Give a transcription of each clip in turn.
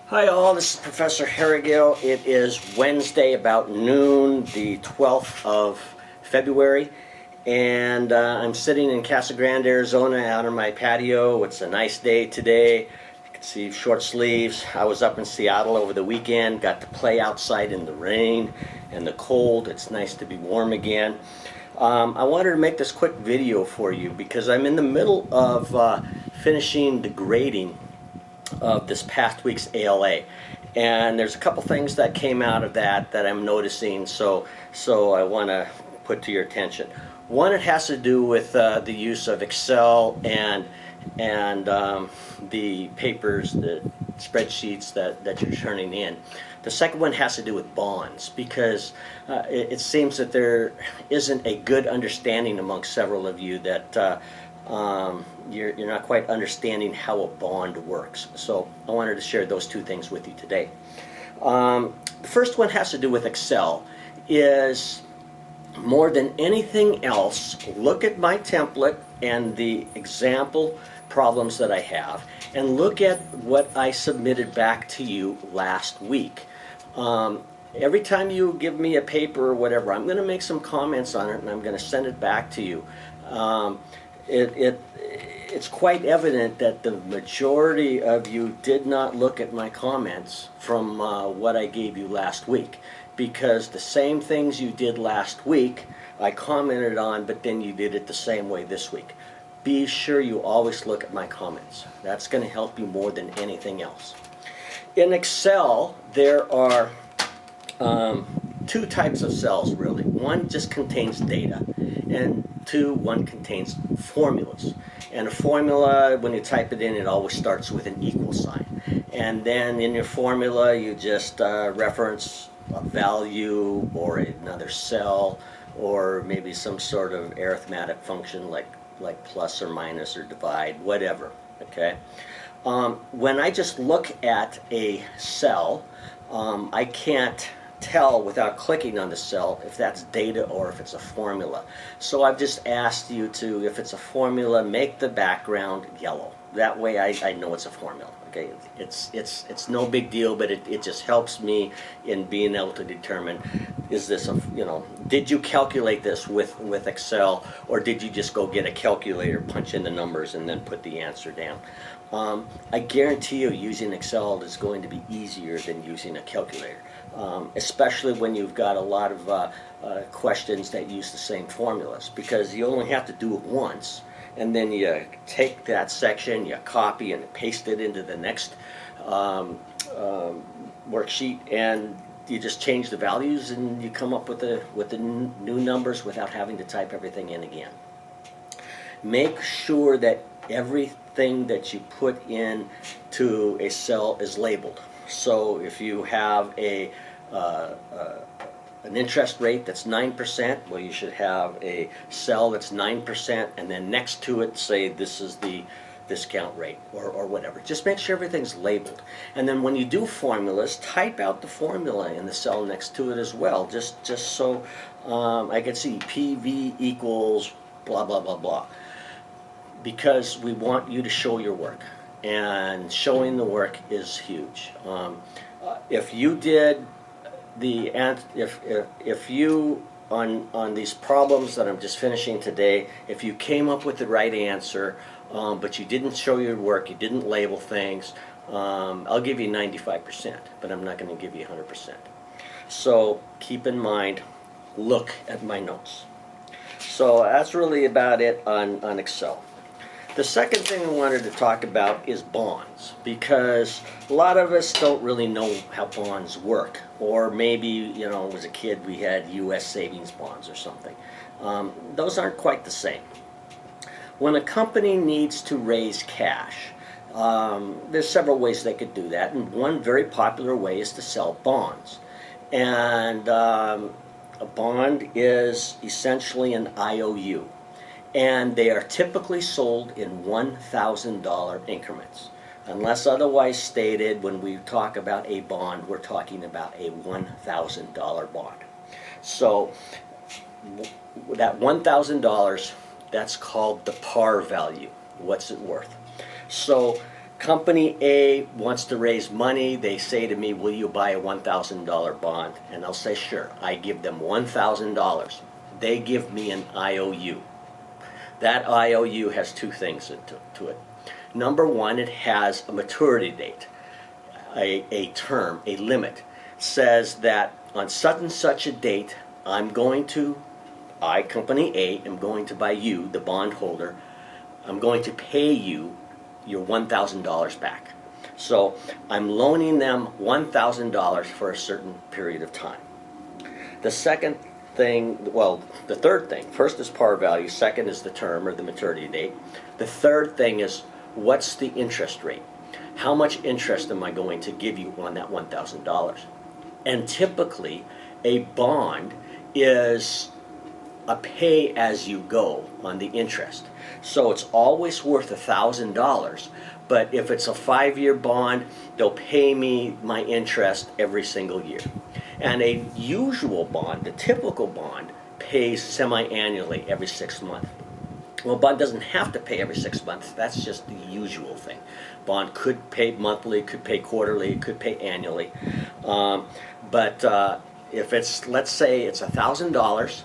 Hi all, this is Professor Harrigill. It is Wednesday about noon, the 12th of February, and I'm sitting in Casa Grande, Arizona out on my patio. It's a nice day today. You can see short sleeves. I was up in Seattle over the weekend, got to play outside in the rain and the cold. It's nice to be warm again. I wanted to make this quick video for you because I'm in the middle of finishing the grading of this past week's ALA, and there's a couple things that came out of that I'm noticing, so I want to put to your attention. One, it has to do with the use of Excel and the papers, the spreadsheets that you're turning in. The second one has to do with bonds, because it seems that there isn't a good understanding among several of you that you're not quite understanding how a bond works. So I wanted to share those two things with you today. The first one has to do with Excel. Is more than anything else, look at my template and the example problems that I have, and look at what I submitted back to you last week. Every time you give me a paper or whatever, I'm going to make some comments on it and I'm going to send it back to you. It's quite evident that the majority of you did not look at my comments from what I gave you last week, because the same things you did last week I commented on, but then you did it the same way this week. Be sure you always look at my comments. That's going to help you more than anything else. In Excel, there are two types of cells, really. One just contains data, and one contains formulas. And a formula, when you type it in, it always starts with an equal sign. And then in your formula, you just reference a value or another cell, or maybe some sort of arithmetic function like plus or minus or divide, whatever. Okay. When I just look at a cell, I can't tell without clicking on the cell if that's data or if it's a formula. So I've just asked you to, if it's a formula, make the background yellow. That way I know it's a formula. Okay, it's no big deal, but it just helps me in being able to determine, is this a, did you calculate this with Excel, or did you just go get a calculator, punch in the numbers, and then put the answer down? I guarantee you using Excel is going to be easier than using a calculator, especially when you've got a lot of questions that use the same formulas, because you only have to do it once, and then you take that section, you copy and paste it into the next worksheet, and you just change the values and you come up with the new numbers without having to type everything in again. Make sure that everything that you put in to a cell is labeled. So if you have an interest rate that's 9%, well, you should have a cell that's 9%, and then next to it say this is the discount rate, or whatever. Just make sure everything's labeled. And then when you do formulas, type out the formula in the cell next to it as well, just so I can see PV equals blah, blah, blah, blah. Because we want you to show your work, and showing the work is huge. If you did if you on these problems that I'm just finishing today, if you came up with the right answer, but you didn't show your work, you didn't label things, I'll give you 95%, but I'm not going to give you 100%. So keep in mind, look at my notes. So that's really about it on Excel. The second thing I wanted to talk about is bonds, because a lot of us don't really know how bonds work, or maybe, as a kid we had U.S. savings bonds or something. Those aren't quite the same. When a company needs to raise cash, there's several ways they could do that, and one very popular way is to sell bonds. And a bond is essentially an IOU. And they are typically sold in $1,000 increments. Unless otherwise stated, when we talk about a bond, we're talking about a $1,000 bond. So that $1,000, that's called the par value. What's it worth? So Company A wants to raise money. They say to me, will you buy a $1,000 bond? And I'll say, sure. I give them $1,000. They give me an IOU. That IOU has two things to it. Number one, it has a maturity date, a term, a limit. Says that on such and such a date, I, Company A, am going to buy you, the bondholder, I'm going to pay you your $1,000 back. So I'm loaning them $1,000 for a certain period of time. The second thing, well, the third thing, first is par value, second is the term or the maturity date. The third thing is, what's the interest rate? How much interest am I going to give you on that $1,000? And typically, a bond is a pay as you go on the interest. So it's always worth $1,000, but if it's a 5-year bond, they'll pay me my interest every single year. And a usual bond, the typical bond, pays semi-annually every 6 months. Well, a bond doesn't have to pay every 6 months. That's just the usual thing. Bond could pay monthly, could pay quarterly, could pay annually. But if it's, let's say it's $1,000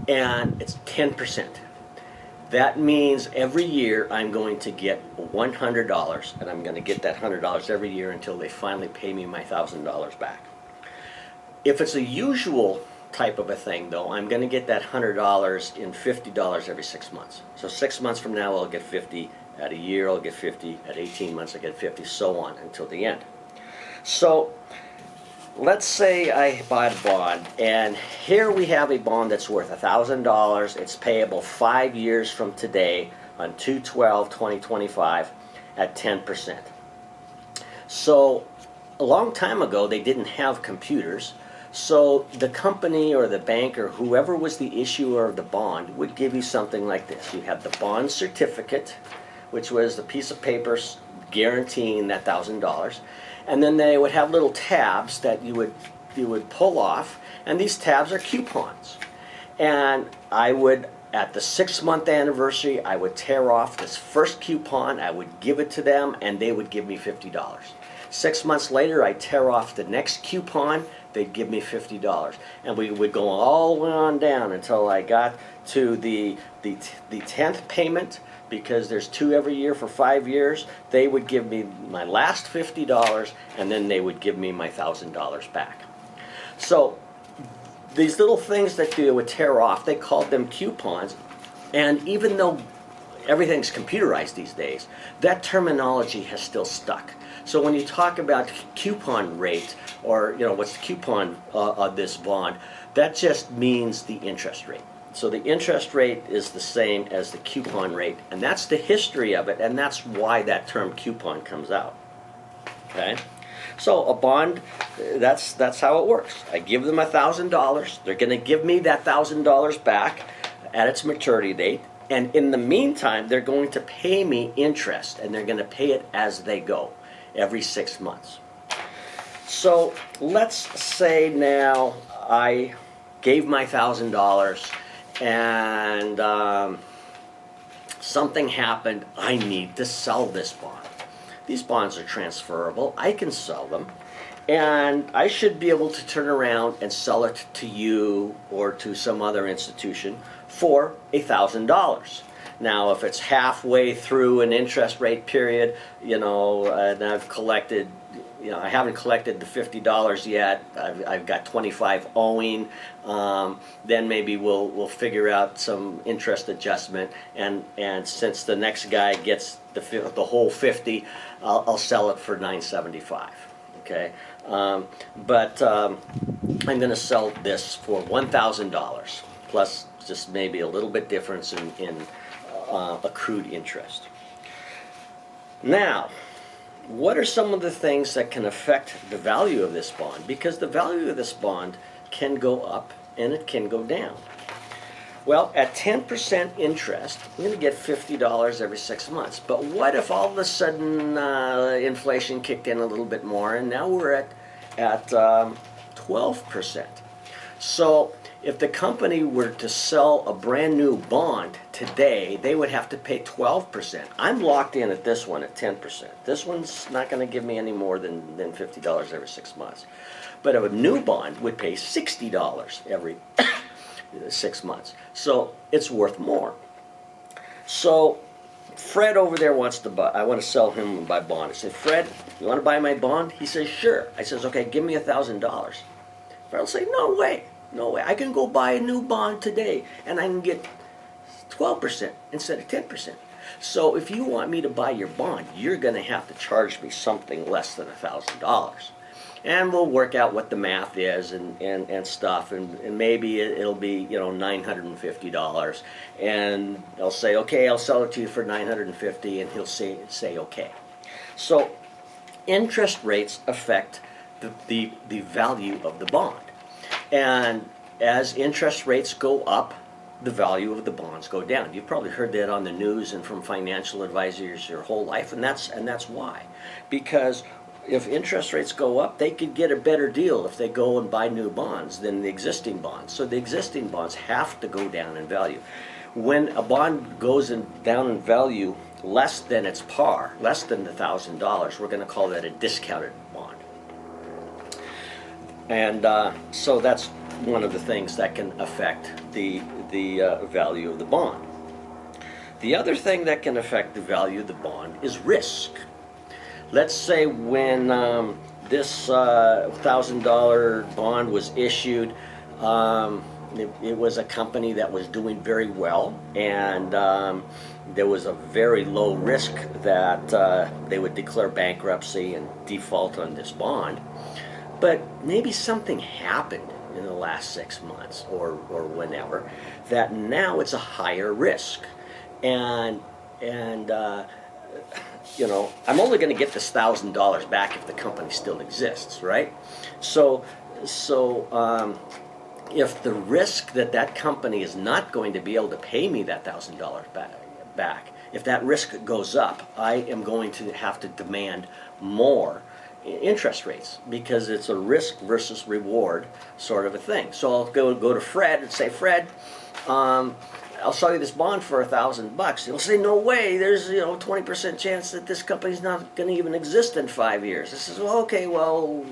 and it's 10%, that means every year I'm going to get $100, and I'm going to get that $100 every year until they finally pay me my $1,000 back. If it's a usual type of a thing, though, I'm going to get that $100 in $50 every 6 months. So 6 months from now, I'll get 50. At a year, I'll get 50. At 18 months, I get 50, so on until the end. So let's say I bought a bond, and here we have a bond that's worth $1,000. It's payable 5 years from today on 2/12/2025 at 10%. So a long time ago, they didn't have computers. So the company or the bank or whoever was the issuer of the bond would give you something like this. You have the bond certificate, which was the piece of paper guaranteeing that $1,000, and then they would have little tabs that you would pull off, and these tabs are coupons. And I would, at the 6-month anniversary, I would tear off this first coupon, I would give it to them, and they would give me $50. 6 months later, I tear off the next coupon, they'd give me $50. And we would go all the way on down until I got to the 10th payment, because there's 2 every year for 5 years. They would give me my last $50, and then they would give me my $1,000 back. So these little things that they would tear off, they called them coupons. And even though everything's computerized these days, that terminology has still stuck. So when you talk about coupon rate, or what's the coupon of this bond, that just means the interest rate. So the interest rate is the same as the coupon rate, and that's the history of it, and that's why that term coupon comes out. Okay? So a bond, that's how it works. I give them $1,000. They're going to give me that $1,000 back at its maturity date, and in the meantime, they're going to pay me interest, and they're going to pay it as they go, every 6 months. So let's say now I gave my $1,000, and something happened. I need to sell this bond. These bonds are transferable. I can sell them, and I should be able to turn around and sell it to you or to some other institution for $1,000. Now, if it's halfway through an interest rate period, and I've collected, I haven't collected the $50 yet. I've got 25 owing. Then maybe we'll figure out some interest adjustment. And since the next guy gets the whole 50, I'll sell it for $9.75. Okay, but I'm going to sell this for $1,000 plus just maybe a little bit difference in accrued interest. Now, what are some of the things that can affect the value of this bond? Because the value of this bond can go up and it can go down. Well, at 10% interest, I'm going to get $50 every 6 months. But what if all of a sudden inflation kicked in a little bit more, and now we're at 12%? So if the company were to sell a brand new bond today, they would have to pay 12%. I'm locked in at this one at 10%. This one's not going to give me any more than $50 every 6 months. But a new bond would pay $60 every 6 months. So it's worth more. So Fred over there wants to buy, I want to sell him and buy bond. I said, Fred, you want to buy my bond? He says, sure. I says, okay, give me $1,000. Fred will say, no way. No way. I can go buy a new bond today and I can get 12% instead of 10%. So if you want me to buy your bond, you're going to have to charge me something less than $1,000. And we'll work out what the math is and stuff, and maybe it'll be, you know, $950. And I'll say, okay, I'll sell it to you for $950, and he'll say okay. So interest rates affect the value of the bond. And as interest rates go up, the value of the bonds go down. You've probably heard that on the news and from financial advisors your whole life, and that's why. Because if interest rates go up, they could get a better deal if they go and buy new bonds than the existing bonds. So the existing bonds have to go down in value. When a bond goes down in value less than its par, less than $1,000, we're going to call that a discounted bond. And so that's one of the things that can affect the value of the bond. The other thing that can affect the value of the bond is risk. Let's say when this $1,000 bond was issued, it was a company that was doing very well, and there was a very low risk that they would declare bankruptcy and default on this bond. But maybe something happened in the last 6 months or whenever that now it's a higher risk, and you know, I'm only going to get this $1,000 back if the company still exists, right? So if the risk that company is not going to be able to pay me that $1,000 back, if that risk goes up, I am going to have to demand more interest rates, because it's a risk versus reward sort of a thing. So I'll go to Fred and say, Fred, I'll sell you this bond for $1,000. He'll say, no way, there's 20% chance that this company's not going to even exist in 5 years. I says, well, okay, well,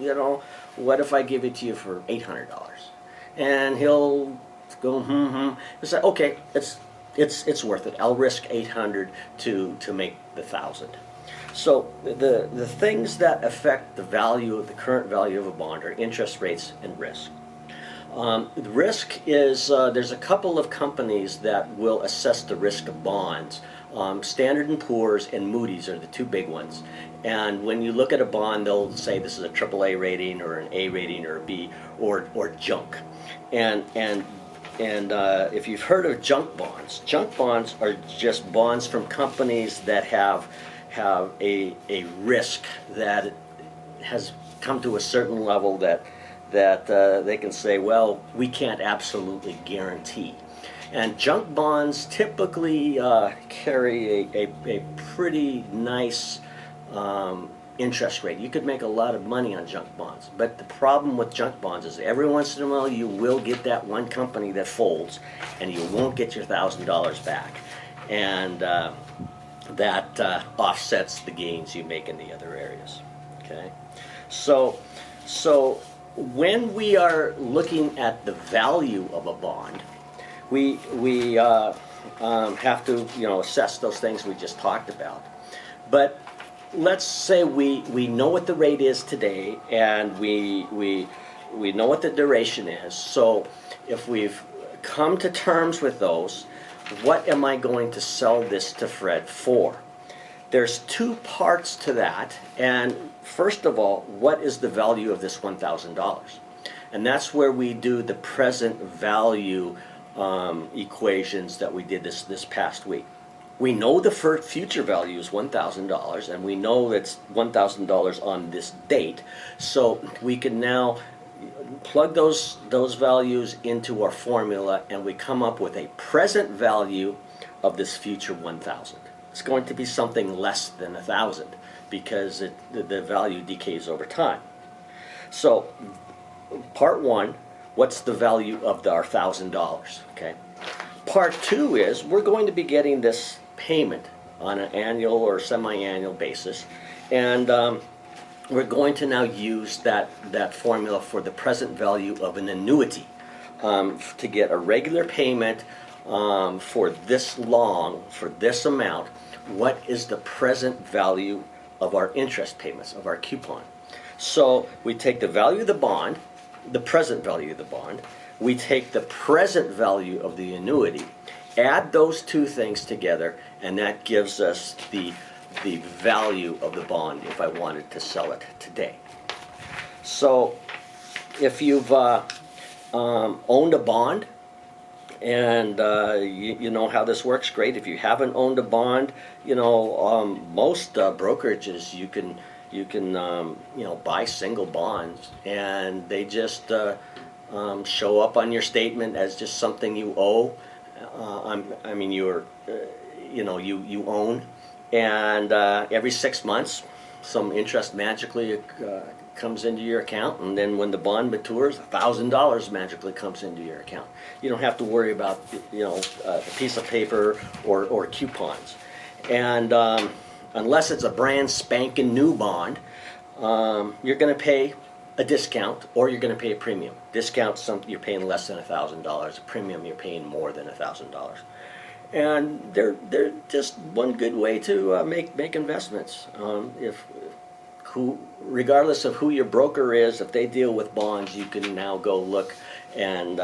what if I give it to you for $800? And he'll go, He'll say, okay, it's worth it. I'll risk $800 to make the $1,000. So the things that affect the value of the current value of a bond are interest rates and risk. The risk is there's a couple of companies that will assess the risk of bonds. Standard & Poor's and Moody's are the two big ones. And when you look at a bond, they'll say this is a AAA rating or an A rating or a B or junk. And if you've heard of junk bonds are just bonds from companies that have a risk that has come to a certain level that they can say, well, we can't absolutely guarantee. And junk bonds typically carry a pretty nice interest rate. You could make a lot of money on junk bonds. But the problem with junk bonds is every once in a while you will get that one company that folds and you won't get your $1,000 back. And that offsets the gains you make in the other areas. Okay, so when we are looking at the value of a bond, we have to assess those things we just talked about. But let's say we know what the rate is today, and we know what the duration is. So if we've come to terms with those, what am I going to sell this to Fred for? There's two parts to that, and first of all, what is the value of this $1,000? And that's where we do the present value equations that we did this past week. We know the future value is $1,000, and we know that's $1,000 on this date, so we can now plug those values into our formula, and we come up with a present value of this future 1,000. It's going to be something less than 1,000 because the value decays over time. So part one, what's the value of our $1,000, okay? Part two is we're going to be getting this payment on an annual or semi-annual basis, and we're going to now use that formula for the present value of an annuity to get a regular payment for this long, for this amount. What is the present value of our interest payments, of our coupon? So we take the value of the bond, the present value of the bond, we take the present value of the annuity, add those two things together, and that gives us the value of the bond if I wanted to sell it today. So if you've owned a bond, and you know how this works, great. If you haven't owned a bond, most brokerages you can buy single bonds, and they just show up on your statement as just something you owe. You own, and every 6 months, some interest magically comes into your account, and then when the bond matures, $1,000 magically comes into your account. You don't have to worry about a piece of paper or coupons, and unless it's a brand spanking new bond, you're going to pay a discount or you're going to pay a premium. Discount, you're paying less than $1,000. A premium, you're paying more than $1,000. And they're just one good way to make investments. Regardless of who your broker is, if they deal with bonds, you can now go look and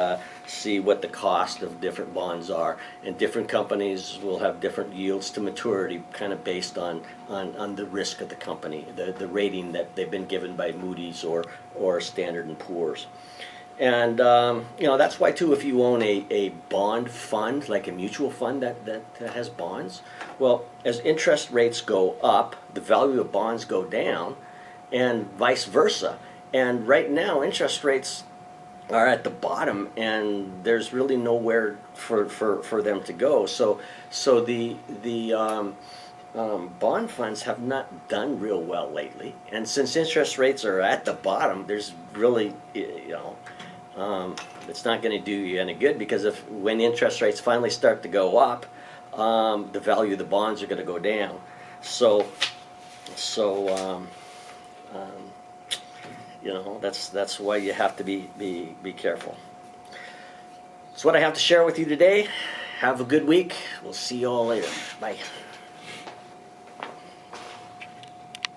see what the cost of different bonds are. And different companies will have different yields to maturity, kind of based on the risk of the company, the rating that they've been given by Moody's or Standard & Poor's. And that's why too, if you own a bond fund, like a mutual fund that has bonds, well, as interest rates go up, the value of bonds go down, and vice versa. And right now, interest rates are at the bottom, and there's really nowhere for them to go. So the bond funds have not done real well lately. And since interest rates are at the bottom, there's really it's not going to do you any good, because when interest rates finally start to go up, the value of the bonds are going to go down. That's why you have to be careful. That's what I have to share with you today. Have a good week. We'll see you all later. Bye.